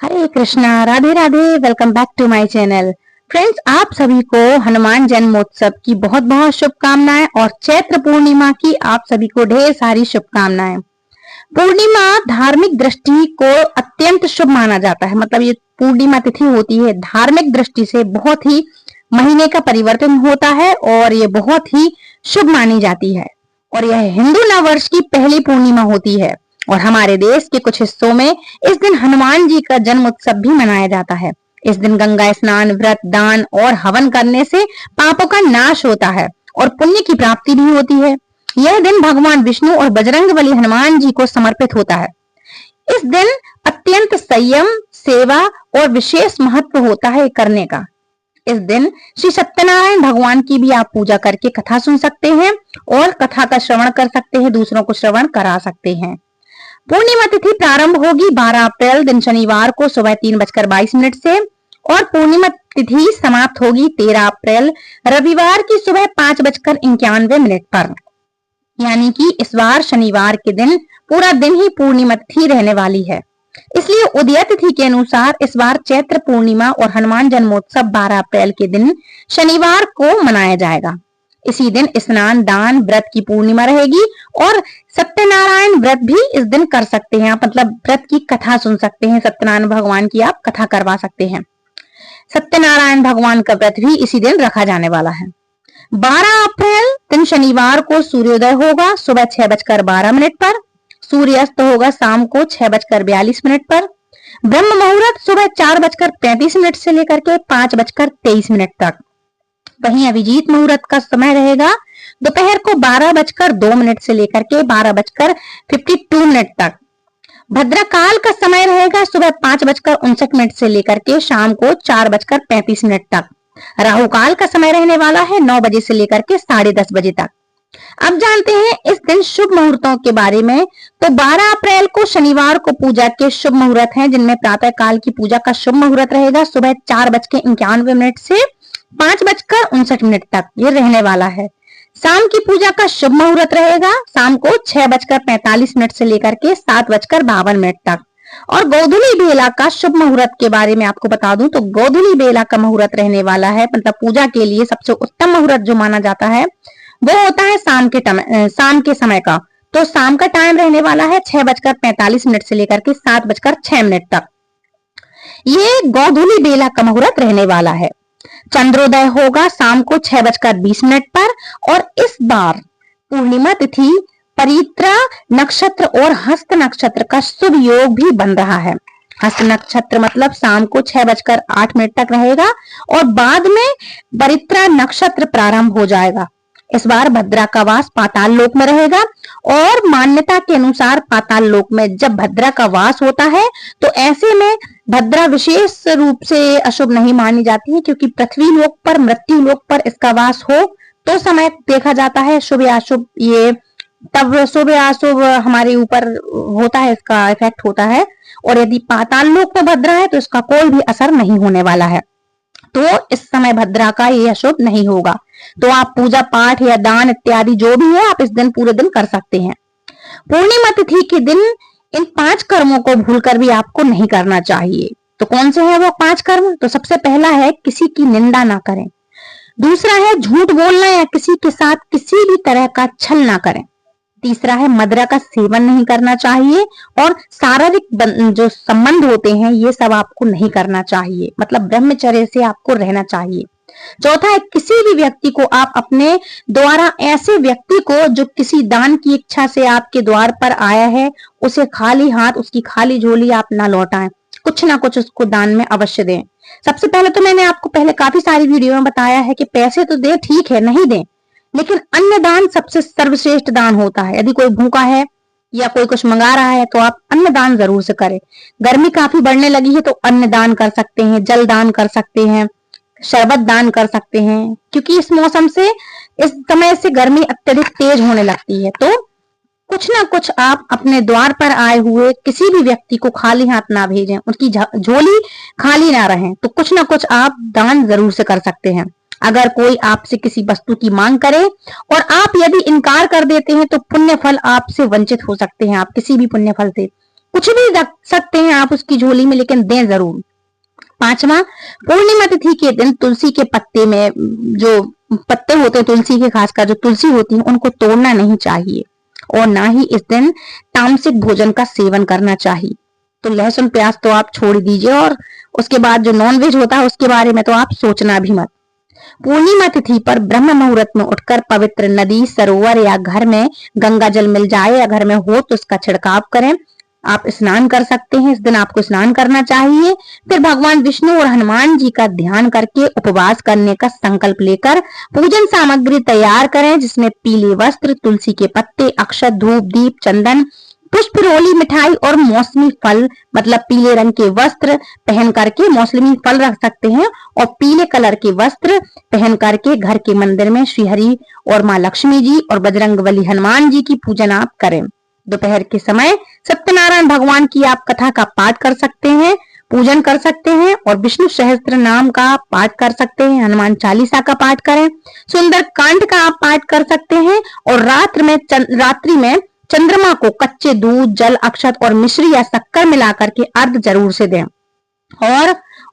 Hare Krishna, Radhe Radhe. Welcome back to my channel. Friends, आप सभी को हनुमान जन्मोत्सव की बहुत बहुत शुभकामनाएं और चैत्र पूर्णिमा की आप सभी को ढेर सारी शुभकामनाएं। पूर्णिमा धार्मिक दृष्टि को अत्यंत शुभ माना जाता है। मतलब ये पूर्णिमा तिथि होती है, धार्मिक दृष्टि से बहुत ही महीने का परिवर्तन होता है और ये बहुत ही शुभ मानी जाती है। और यह हिंदू नववर्ष की पहली पूर्णिमा होती है और हमारे देश के कुछ हिस्सों में इस दिन हनुमान जी का जन्म उत्सव भी मनाया जाता है। इस दिन गंगा स्नान, व्रत, दान और हवन करने से पापों का नाश होता है और पुण्य की प्राप्ति भी होती है। यह दिन भगवान विष्णु और बजरंगबली हनुमान जी को समर्पित होता है। इस दिन अत्यंत संयम, सेवा और विशेष महत्व होता है करने का। इस दिन श्री सत्यनारायण भगवान की भी आप पूजा करके कथा सुन सकते हैं और कथा का श्रवण कर सकते हैं, दूसरों को श्रवण करा सकते हैं। पूर्णिमा तिथि प्रारंभ होगी 12 अप्रैल दिन शनिवार को सुबह 3:22 से और पूर्णिमा तिथि समाप्त होगी 13 अप्रैल रविवार की सुबह 5:91 पर। यानी कि इस बार शनिवार के दिन पूरा दिन ही पूर्णिमा तिथि रहने वाली है। इसलिए उदय तिथि के अनुसार इस बार चैत्र पूर्णिमा और हनुमान जन्मोत्सव 12 अप्रैल के दिन शनिवार को मनाया जाएगा। इसी दिन स्नान, दान, व्रत की पूर्णिमा रहेगी और सत्यनारायण व्रत भी इस दिन कर सकते हैं आप। मतलब व्रत की कथा सुन सकते हैं, सत्यनारायण भगवान की आप कथा करवा सकते हैं। सत्यनारायण भगवान का व्रत भी इसी दिन रखा जाने वाला है। 12 अप्रैल दिन शनिवार को सूर्योदय होगा सुबह 6:12 पर। सूर्यास्त होगा शाम को 6:42 पर। ब्रह्म मुहूर्त सुबह 4:35 से लेकर के 5:23 तक। वहीं अभिजीत मुहूर्त का समय रहेगा दोपहर को 12:02 से लेकर के 12:52 तक। भद्रकाल का समय रहेगा सुबह 5:59 से लेकर के शाम को 4:35 तक। राहु काल का समय रहने वाला है 9 बजे से लेकर के 10:30 बजे तक। अब जानते हैं इस दिन शुभ मुहूर्तों के बारे में। तो 12 अप्रैल को शनिवार को पूजा के शुभ मुहूर्त हैं, जिनमें प्रातः काल की पूजा का शुभ मुहूर्त रहेगा सुबह 4:51 से 5:59 तक ये रहने वाला है। शाम की पूजा का शुभ मुहूर्त रहेगा शाम को 6:45 से लेकर के 7:52 तक। और गोधूली बेला का शुभ मुहूर्त के बारे में आपको बता दूं तो गोधूली बेला का मुहूर्त रहने वाला है, मतलब पूजा के लिए सबसे उत्तम मुहूर्त जो माना जाता है वो होता है शाम के समय का। तो शाम का टाइम रहने वाला है 6:45 से लेकर के 7:06 तक। ये गोधूली बेला का मुहूर्त रहने वाला है। चंद्रोदय होगा शाम को 6:20 पर और इस बार पूर्णिमा तिथि परित्रा नक्षत्र और हस्त नक्षत्र का शुभ योग भी बन रहा है। हस्त नक्षत्र मतलब शाम को 6:08 तक रहेगा और बाद में परित्रा नक्षत्र प्रारंभ हो जाएगा। इस बार भद्रा का वास पाताल लोक में रहेगा और मान्यता के अनुसार पाताल लोक में जब भद्रा का वास होता है तो ऐसे में भद्रा विशेष रूप से अशुभ नहीं मानी जाती है, क्योंकि पृथ्वी लोक पर, मृत्यु लोक पर इसका वास हो तो समय देखा जाता है शुभ या अशुभ। ये तब शुभ या अशुभ हमारे ऊपर होता है, इसका इफेक्ट होता है। और यदि पाताल लोक में भद्रा है तो इसका कोई भी असर नहीं होने वाला है। तो इस समय भद्रा का ये अशुभ नहीं होगा। तो आप पूजा पाठ या दान इत्यादि जो भी है आप इस दिन पूरे दिन कर सकते हैं। पूर्णिमा तिथि के दिन इन 5 कर्मों को भूलकर भी आपको नहीं करना चाहिए। तो कौन से हैं वो 5 कर्म? तो सबसे पहला है किसी की निंदा ना करें। दूसरा है झूठ बोलना या किसी के साथ किसी भी तरह का छल ना करें। तीसरा है मदिरा का सेवन नहीं करना चाहिए और शारीरिक जो संबंध होते हैं ये सब आपको नहीं करना चाहिए, मतलब ब्रह्मचर्य से आपको रहना चाहिए। चौथा है किसी भी व्यक्ति को आप अपने द्वारा, ऐसे व्यक्ति को जो किसी दान की इच्छा से आपके द्वार पर आया है, उसे खाली हाथ, उसकी खाली झोली आप ना लौटाएं, कुछ ना कुछ उसको दान में अवश्य दें। सबसे पहले तो मैंने आपको पहले काफी सारी वीडियो में बताया है कि पैसे तो दे, ठीक है, नहीं दें, लेकिन अन्न दान सबसे सर्वश्रेष्ठ दान होता है। यदि कोई भूखा है या कोई कुछ मंगा रहा है तो आप अन्न दान जरूर से करें। गर्मी काफी बढ़ने लगी है तो अन्न दान कर सकते हैं, जल दान कर सकते हैं, शरबत दान कर सकते हैं, क्योंकि इस मौसम से, इस समय से गर्मी अत्यधिक तेज होने लगती है। तो कुछ ना कुछ आप अपने द्वार पर आए हुए किसी भी व्यक्ति को खाली हाथ ना भेजें, उसकी झोली खाली ना रहे, तो कुछ ना कुछ आप दान जरूर से कर सकते हैं। अगर कोई आपसे किसी वस्तु की मांग करे और आप यदि इनकार कर देते हैं तो पुण्य फल आपसे वंचित हो सकते हैं, आप किसी भी पुण्य फल से। कुछ भी रख सकते हैं आप उसकी झोली में, लेकिन दें जरूर। पांचवा, पूर्णिमा तिथि के दिन तुलसी के पत्ते में जो पत्ते होते हैं तुलसी के, खासकर जो तुलसी होती है, उनको तोड़ना नहीं चाहिए और ना ही इस दिन तामसिक भोजन का सेवन करना चाहिए। तो लहसुन प्याज तो आप छोड़ दीजिए, और उसके बाद जो नॉनवेज होता है उसके बारे में तो आप सोचना भी मत। पूर्णिमा तिथि पर ब्रह्म मुहूर्त में उठकर पवित्र नदी, सरोवर या घर में गंगा जल मिल जाए या घर में हो तो उसका छिड़काव करें। आप स्नान कर सकते हैं, इस दिन आपको स्नान करना चाहिए। फिर भगवान विष्णु और हनुमान जी का ध्यान करके उपवास करने का संकल्प लेकर पूजन सामग्री तैयार करें, जिसमें पीले वस्त्र, तुलसी के पत्ते, अक्षत, धूप, दीप, चंदन, पुष्प, रोली, मिठाई और मौसमी फल, मतलब पीले रंग के वस्त्र पहन करके मौसमी फल रख सकते हैं, और पीले कलर के वस्त्र पहन करके घर के मंदिर में श्री हरि और माँ लक्ष्मी जी और बजरंगबली हनुमान जी की पूजन आप करें। दोपहर के समय सत्यनारायण भगवान की आप कथा का पाठ कर सकते हैं, पूजन कर सकते हैं, और विष्णु सहस्त्र नाम का पाठ कर सकते हैं, हनुमान चालीसा का पाठ करें, सुंदर कांड का आप पाठ कर सकते हैं, और रात्रि में चंद्रमा को कच्चे दूध, जल, अक्षत और मिश्री या शक्कर मिलाकर के अर्घ जरूर से दें। और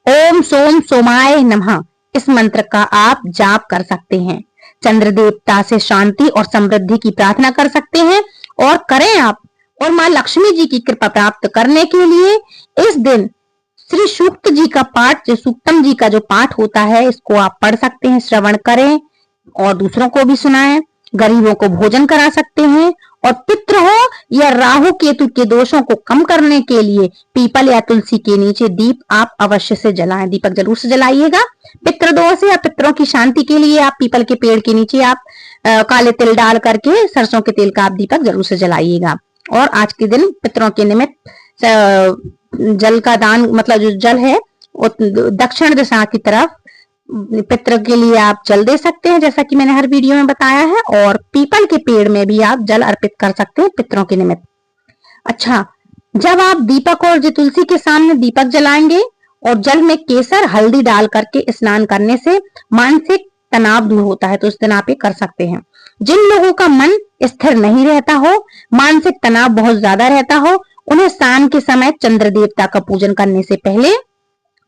ओम सोम सोमाय नमः इस मंत्र का आप जाप कर सकते हैं। चंद्र देवता से शांति और समृद्धि की प्रार्थना कर सकते हैं और करें आप। और माँ लक्ष्मी जी की कृपा प्राप्त करने के लिए इस दिन श्री सूक्त जी का पाठ, जो सूक्तम जी का जो पाठ होता है, इसको आप पढ़ सकते हैं, श्रवण करें और दूसरों को भी सुनाएं। गरीबों को भोजन करा सकते हैं, और पितृ हो या राहु केतु के दोषों को कम करने के लिए पीपल या तुलसी के नीचे दीप आप अवश्य से जलाएं, दीपक जरूर से जलाइएगा। पितृदोष या पितरों की शांति के लिए आप पीपल के पेड़ के नीचे आप काले तिल डाल करके सरसों के तेल का आप दीपक जरूर से जलाइएगा। और आज के दिन पितरों के निमित्त जल का दान, मतलब जो जल है वो दक्षिण दिशा की तरफ पितरों के लिए आप जल दे सकते हैं, जैसा कि मैंने हर वीडियो में बताया है। और पीपल के पेड़ में भी आप जल अर्पित कर सकते हैं पितरों के निमित्त। अच्छा, जब आप दीपक और जो तुलसी के सामने दीपक जलाएंगे और जल में केसर, हल्दी डाल करके स्नान करने से मानसिक तनाव दूर होता है, तो उस दिन आप ये कर सकते हैं। जिन लोगों का मन स्थिर नहीं रहता हो, मानसिक तनाव बहुत ज्यादा रहता हो, उन्हें शाम के समय चंद्र देवता का पूजन करने से पहले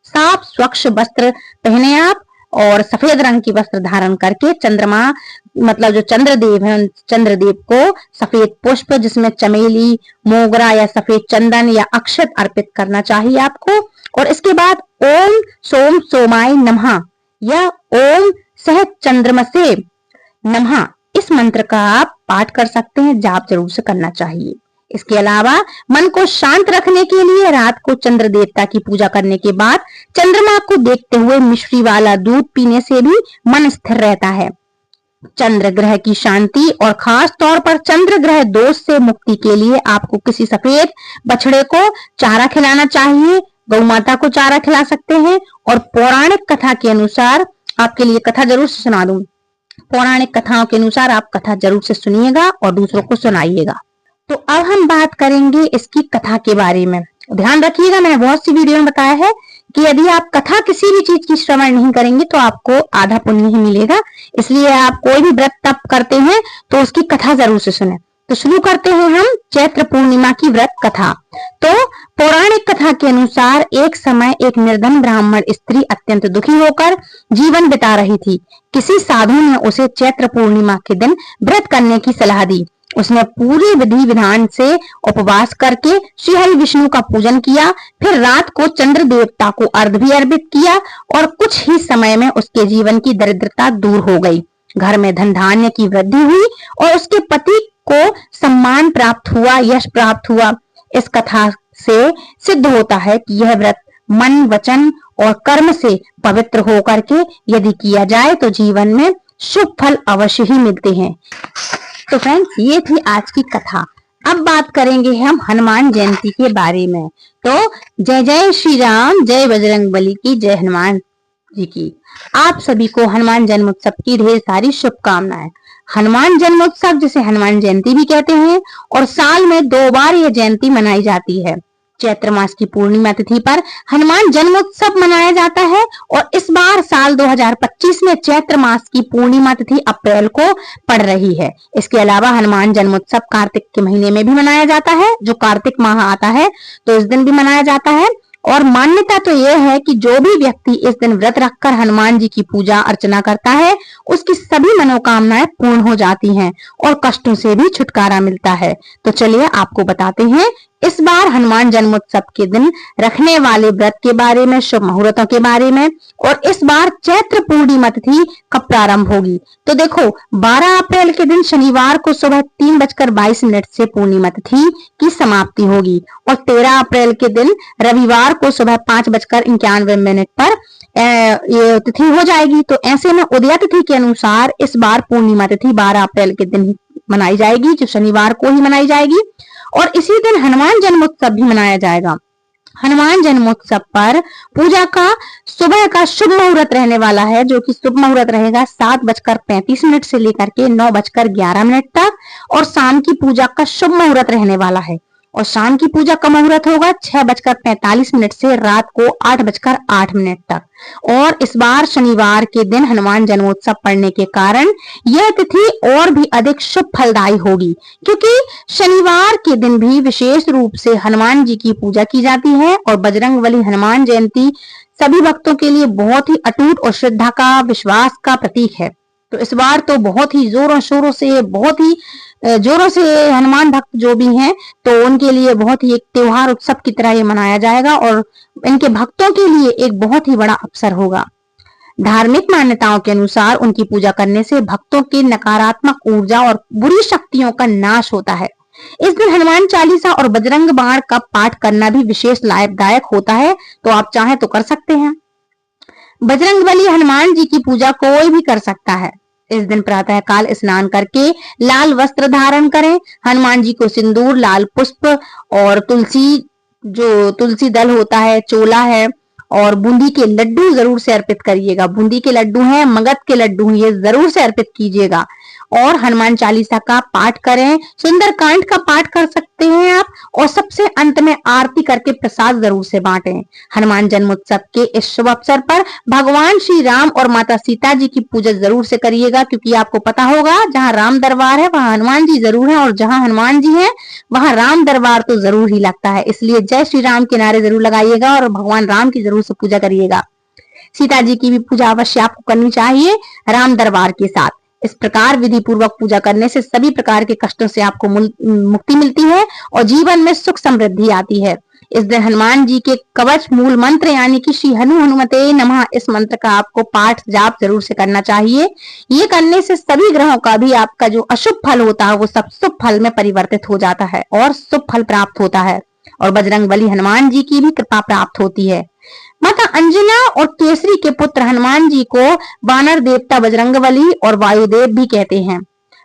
साफ स्वच्छ वस्त्र पहने आप, और सफेद रंग की वस्त्र धारण करके चंद्रमा, मतलब जो चंद्रदेव है, चंद्रदेव को सफेद पुष्प, जिसमें चमेली, मोगरा या सफेद चंदन या अक्षत अर्पित करना चाहिए आपको। और इसके बाद ओम सोम सोमाय नमः या ओम सह चंद्रमसे नमः इस मंत्र का आप पाठ कर सकते हैं, जाप जरूर से करना चाहिए। इसके अलावा मन को शांत रखने के लिए रात को चंद्र देवता की पूजा करने के बाद चंद्रमा को देखते हुए मिश्री वाला दूध पीने से भी मन स्थिर रहता है। चंद्र ग्रह की शांति और खास तौर पर चंद्र ग्रह दोष से मुक्ति के लिए आपको किसी सफेद बछड़े को चारा खिलाना चाहिए, गौ माता को चारा खिला सकते हैं। और पौराणिक कथा के अनुसार, आपके लिए कथा जरूर से सुना दूं, पौराणिक कथाओं के अनुसार आप कथा जरूर से सुनिएगा और दूसरों को सुनाइएगा। तो अब हम बात करेंगे इसकी कथा के बारे में। ध्यान रखिएगा, मैंने बहुत सी वीडियो में बताया है कि यदि आप कथा किसी भी चीज की श्रवण नहीं करेंगे तो आपको आधा पुण्य ही मिलेगा। इसलिए आप कोई भी व्रत तप करते हैं तो उसकी कथा जरूर से सुने। तो शुरू करते हैं हम चैत्र पूर्णिमा की व्रत कथा। तो पौराणिक कथा के अनुसार एक समय एक निर्धन ब्राह्मण स्त्री अत्यंत दुखी होकर जीवन बिता रही थी। किसी साधु ने उसे चैत्र पूर्णिमा के दिन व्रत करने की सलाह दी। उसने पूरी विधि विधान से उपवास करके श्री हरि विष्णु का पूजन किया, फिर रात को चंद्र देवता को अर्घ भी अर्पित किया, और कुछ ही समय में उसके जीवन की दरिद्रता दूर हो गई। घर में धन धान्य की वृद्धि हुई और उसके पति को सम्मान प्राप्त हुआ, यश प्राप्त हुआ। इस कथा से सिद्ध होता है कि यह व्रत मन, वचन और कर्म से पवित्र होकर के यदि किया जाए तो जीवन में शुभ फल अवश्य ही मिलते हैं। तो फ्रेंड्स, ये थी आज की कथा। अब बात करेंगे हम हनुमान जयंती के बारे में। तो जय जय श्री राम, जय बजरंगबली की, जय हनुमान जी की। आप सभी को हनुमान जन्मोत्सव की ढेर सारी शुभकामनाएं। हनुमान जन्मोत्सव जिसे हनुमान जयंती भी कहते हैं, और साल में 2 बार यह जयंती मनाई जाती है। चैत्र मास की पूर्णिमा तिथि पर हनुमान जन्मोत्सव मनाया जाता है और इस बार साल 2025 में चैत्र मास की पूर्णिमा तिथि अप्रैल को पड़ रही है। इसके अलावा हनुमान जन्मोत्सव कार्तिक के महीने में भी मनाया जाता है, जो कार्तिक माह आता है तो इस दिन भी मनाया जाता है। और मान्यता तो यह है कि जो भी व्यक्ति इस दिन व्रत रखकर हनुमान जी की पूजा अर्चना करता है, उसकी सभी मनोकामनाएं पूर्ण हो जाती हैं और कष्टों से भी छुटकारा मिलता है। तो चलिए आपको बताते हैं इस बार हनुमान जन्मोत्सव के दिन रखने वाले व्रत के बारे में, शुभ मुहूर्तों के बारे में, और इस बार चैत्र पूर्णिमा तिथि कब प्रारंभ होगी। तो देखो 12 अप्रैल के दिन शनिवार को सुबह 3:22 से पूर्णिमा तिथि की समाप्ति होगी और 13 अप्रैल के दिन रविवार को सुबह 5:91 पर ये तिथि हो जाएगी। तो ऐसे में उदया तिथि के अनुसार इस बार पूर्णिमा तिथि 12 अप्रैल के दिन ही मनाई जाएगी, जो शनिवार को ही मनाई जाएगी। और इसी दिन हनुमान जन्मोत्सव भी मनाया जाएगा। हनुमान जन्मोत्सव पर पूजा का सुबह का शुभ मुहूर्त रहने वाला है, जो कि शुभ मुहूर्त रहेगा 7:35 से लेकर के 9:11 तक, और शाम की पूजा का शुभ मुहूर्त रहने वाला है। और शाम की पूजा का मुहूर्त होगा 6:45 से रात को 8:08 तक। और इस बार शनिवार के दिन हनुमान जन्मोत्सव पड़ने के कारण यह तिथि और भी अधिक शुभ फलदायी होगी, क्योंकि शनिवार के दिन भी विशेष रूप से हनुमान जी की पूजा की जाती है। और बजरंगबली हनुमान जयंती सभी भक्तों के लिए बहुत ही अटूट और श्रद्धा का, विश्वास का प्रतीक है। तो इस बार तो बहुत ही जोरों शोरों से, बहुत ही जोरों से हनुमान भक्त जो भी हैं, तो उनके लिए बहुत ही एक त्योहार उत्सव की तरह ये मनाया जाएगा और इनके भक्तों के लिए एक बहुत ही बड़ा अवसर होगा। धार्मिक मान्यताओं के अनुसार उनकी पूजा करने से भक्तों की नकारात्मक ऊर्जा और बुरी शक्तियों का नाश होता है। इस दिन हनुमान चालीसा और बजरंग बाण का पाठ करना भी विशेष लाभदायक होता है, तो आप चाहें तो कर सकते हैं। बजरंगबली हनुमान जी की पूजा कोई भी कर सकता है। इस दिन प्रातः काल स्नान करके लाल वस्त्र धारण करें, हनुमान जी को सिंदूर, लाल पुष्प और तुलसी दल होता है, चोला है और बूंदी के लड्डू जरूर से अर्पित करिएगा। बूंदी के लड्डू हैं, मगध के लड्डू हैं, ये जरूर से अर्पित कीजिएगा। और हनुमान चालीसा का पाठ करें, सुंदरकांड का पाठ कर सकते हैं आप, और सबसे अंत में आरती करके प्रसाद जरूर से बांटें। हनुमान जन्मोत्सव के इस शुभ अवसर पर भगवान श्री राम और माता सीता जी की पूजा जरूर से करिएगा, क्योंकि आपको पता होगा जहाँ राम दरबार है वहां हनुमान जी जरूर है, और जहाँ हनुमान जी है वहां राम दरबार तो जरूर ही लगता है। इसलिए जय श्री राम के नारे जरूर लगाइएगा और भगवान राम की जरूर से पूजा करिएगा। सीता जी की भी पूजा अवश्य आपको करनी चाहिए राम दरबार के साथ। इस प्रकार विधि पूर्वक पूजा करने से सभी प्रकार के कष्टों से आपको मुक्ति मिलती है और जीवन में सुख समृद्धि आती है। इस दिन हनुमान जी के कवच मूल मंत्र यानी कि श्री हनुमते नमः, इस मंत्र का आपको पाठ जाप जरूर से करना चाहिए। ये करने से सभी ग्रहों का भी आपका जो अशुभ फल होता है वो सब शुभ फल में परिवर्तित हो जाता है और शुभ फल प्राप्त होता है, और बजरंगबली हनुमान जी की भी कृपा प्राप्त होती है। माता अंजना और केसरी के पुत्र हनुमान जी को वानर देवता बजरंगबली और वायुदेव भी कहते हैं।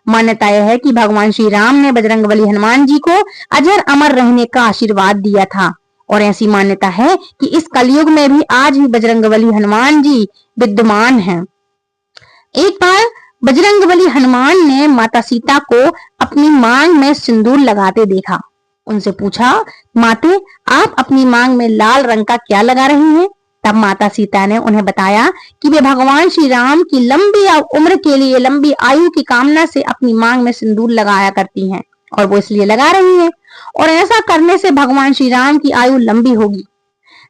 मान्यता यह है कि भगवान श्री राम ने बजरंगबली हनुमान जी को अजर अमर रहने का आशीर्वाद दिया था, और ऐसी मान्यता है कि इस कलयुग में भी आज भी बजरंगबली हनुमान जी विद्यमान हैं। एक बार बजरंगबली हनुमान ने माता सीता को अपनी मांग में सिंदूर लगाते देखा। उनसे पूछा, माते आप अपनी मांग में लाल रंग का क्या लगा रही हैं? तब माता सीता ने उन्हें बताया कि वे भगवान श्री राम की लंबी उम्र के लिए, लंबी आयु की कामना से अपनी मांग में सिंदूर लगाया करती हैं, और वो इसलिए लगा रही हैं, और ऐसा करने से भगवान श्री राम की आयु लंबी होगी।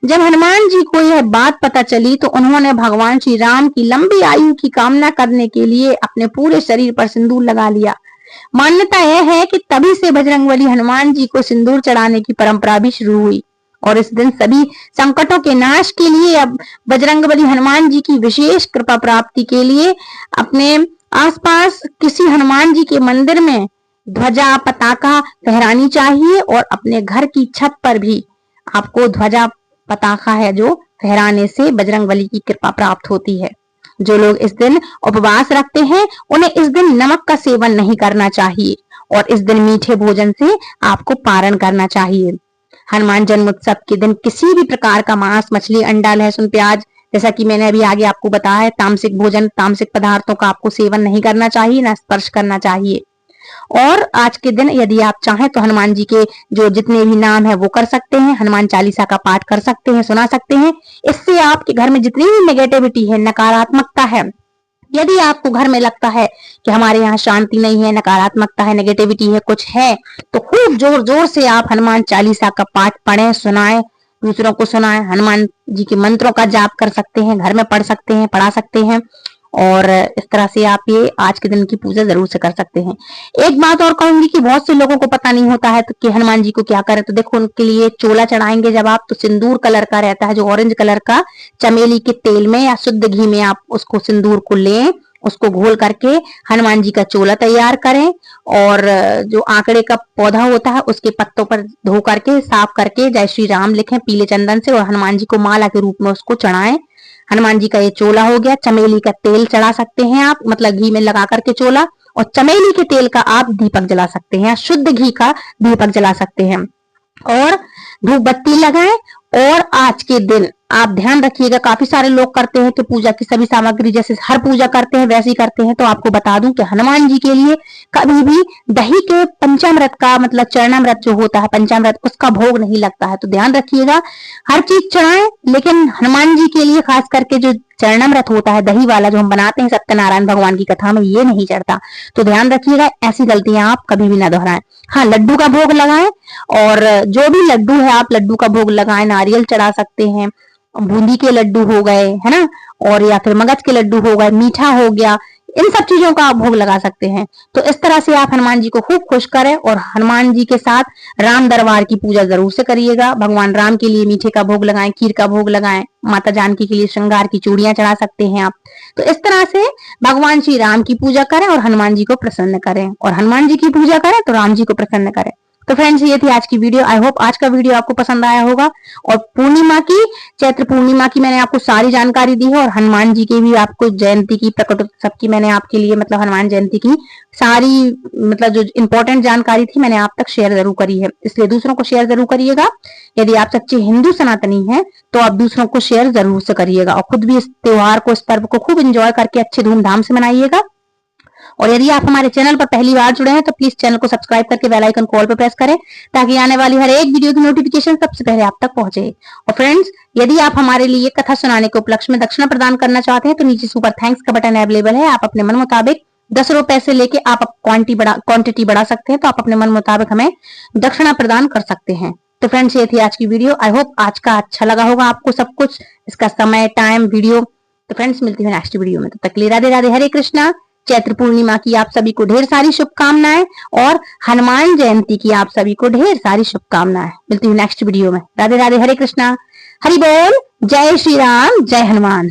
जब हनुमान जी को यह बात पता चली तो उन्होंने भगवान श्री राम की लंबी आयु की कामना करने के लिए अपने पूरे शरीर पर सिंदूर लगा लिया। मान्यता यह है कि तभी से बजरंगबली हनुमान जी को सिंदूर चढ़ाने की परंपरा भी शुरू हुई, और इस दिन सभी संकटों के नाश के लिए अब बजरंगबली हनुमान जी की विशेष कृपा प्राप्ति के लिए अपने आसपास किसी हनुमान जी के मंदिर में ध्वजा पताका फहरानी चाहिए, और अपने घर की छत पर भी आपको ध्वजा पताका है जो फहराने से बजरंगबली की कृपा प्राप्त होती है। जो लोग इस दिन उपवास रखते हैं उन्हें इस दिन नमक का सेवन नहीं करना चाहिए, और इस दिन मीठे भोजन से आपको पारण करना चाहिए। हनुमान जन्मोत्सव के दिन किसी भी प्रकार का मांस, मछली, अंडा, लहसुन, प्याज, जैसा कि मैंने अभी आगे आपको बताया है, तामसिक भोजन, तामसिक पदार्थों का आपको सेवन नहीं करना चाहिए, ना स्पर्श करना चाहिए। और आज के दिन यदि आप चाहें तो हनुमान जी के जो जितने भी नाम है वो कर सकते हैं, हनुमान चालीसा का पाठ कर सकते हैं, सुना सकते हैं। इससे आपके घर में जितनी भी नेगेटिविटी है, नकारात्मकता है, यदि आपको घर में लगता है कि हमारे यहाँ शांति नहीं है, नकारात्मकता है, नेगेटिविटी है, कुछ है, तो खूब जोर जोर से आप हनुमान चालीसा का पाठ पढ़ें, सुनाएं, दूसरों को सुनाएं। हनुमान जी के मंत्रों का जाप कर सकते हैं, घर में पढ़ सकते हैं, पढ़ा सकते हैं। और इस तरह से आप ये आज के दिन की पूजा जरूर से कर सकते हैं। एक बात और कहूंगी कि बहुत से लोगों को पता नहीं होता है तो कि हनुमान जी को क्या करें। तो देखो, उनके लिए चोला चढ़ाएंगे जब आप, तो सिंदूर कलर का रहता है, जो ऑरेंज कलर का, चमेली के तेल में या शुद्ध घी में आप उसको सिंदूर को लें, उसको घोल करके हनुमान जी का चोला तैयार करें। और जो आंकड़े का पौधा होता है उसके पत्तों पर धो करके, साफ करके जय श्री राम लिखें पीले चंदन से, और हनुमान जी को माला के रूप में उसको चढ़ाएं। हनुमान जी का ये चोला हो गया। चमेली का तेल चढ़ा सकते हैं आप, मतलब घी में लगा करके चोला, और चमेली के तेल का आप दीपक जला सकते हैं, शुद्ध घी का दीपक जला सकते हैं, और धूप बत्ती लगाएं। और आज के दिन आप ध्यान रखिएगा, काफी सारे लोग करते हैं कि पूजा की सभी सामग्री जैसे हर पूजा करते हैं वैसे ही करते हैं। तो आपको बता दूं कि हनुमान जी के लिए कभी भी दही के पंचामृत का, मतलब चरणामृत जो होता है पंचामृत, उसका भोग नहीं लगता है। तो ध्यान रखिएगा, हर चीज चढ़ाएं, लेकिन हनुमान जी के लिए खास करके जो चरणामृत होता है दही वाला, जो हम बनाते हैं सत्यनारायण भगवान की कथा में, ये नहीं चढ़ता। तो ध्यान रखिएगा, ऐसी गलतियां आप कभी भी ना दोहराएं। हाँ, लड्डू का भोग लगाएं, और जो भी लड्डू है आप लड्डू का भोग लगाएं, नारियल चढ़ा सकते हैं, बूंदी के लड्डू हो गए, है ना, और या फिर मगज के लड्डू हो गए, मीठा हो गया, इन सब चीजों का आप भोग लगा सकते हैं। तो इस तरह से आप हनुमान जी को खूब खुश करें, और हनुमान जी के साथ राम दरबार की पूजा जरूर से करिएगा। भगवान राम के लिए मीठे का भोग लगाएं, खीर का भोग लगाएं, माता जानकी के लिए श्रृंगार की चूड़ियां चढ़ा सकते हैं आप। तो इस तरह से भगवान श्री राम की पूजा करें और हनुमान जी को प्रसन्न करें, और हनुमान जी की पूजा करें तो राम जी को प्रसन्न करें। तो फ्रेंड्स, ये थी आज की वीडियो। आई होप आज का वीडियो आपको पसंद आया होगा। और पूर्णिमा की, चैत्र पूर्णिमा की मैंने आपको सारी जानकारी दी है, और हनुमान जी की भी आपको जयंती की, प्रकट उत्सव की मैंने आपके लिए, मतलब हनुमान जयंती की सारी, मतलब जो इंपॉर्टेंट जानकारी थी मैंने आप तक शेयर जरूर करी है। इसलिए दूसरों को शेयर जरूर करिएगा। यदि आप सच्चे हिंदू सनातनी हैं तो आप दूसरों को शेयर जरूर से करिएगा, और खुद भी इस त्योहार को, इस पर्व को खूब एंजॉय करके अच्छे धूमधाम से मनाइएगा। और यदि आप हमारे चैनल पर पहली बार जुड़े हैं तो प्लीज चैनल को सब्सक्राइब करके बेल आइकन कॉल पर प्रेस करें, ताकि आने वाली हर एक वीडियो की नोटिफिकेशन सबसे पहले आप तक पहुंचे। और फ्रेंड्स, यदि आप हमारे लिए कथा सुनाने के उपलक्ष्य में दक्षिणा प्रदान करना चाहते हैं तो नीचे सुपर थैंक्स का बटन अवेलेबल है। आप अपने मन मुताबिक 10 रुपए से लेके आप क्वांटिटी बढ़ा सकते हैं, तो आप अपने मन मुताबिक हमें दक्षिणा प्रदान कर सकते हैं। तो फ्रेंड्स, ये थी आज की वीडियो। आई होप आज का अच्छा लगा होगा आपको सब कुछ, इसका समय, टाइम, वीडियो। तो फ्रेंड्स, मिलती है नेक्स्ट वीडियो में। तब तक के लिए राधे राधे, हरे कृष्णा। चैत्र पूर्णिमा की आप सभी को ढेर सारी शुभकामनाएं, और हनुमान जयंती की आप सभी को ढेर सारी शुभकामनाएं। मिलती हूँ नेक्स्ट वीडियो में। राधे राधे, हरे कृष्णा, हरि बोल, जय श्री राम, जय हनुमान।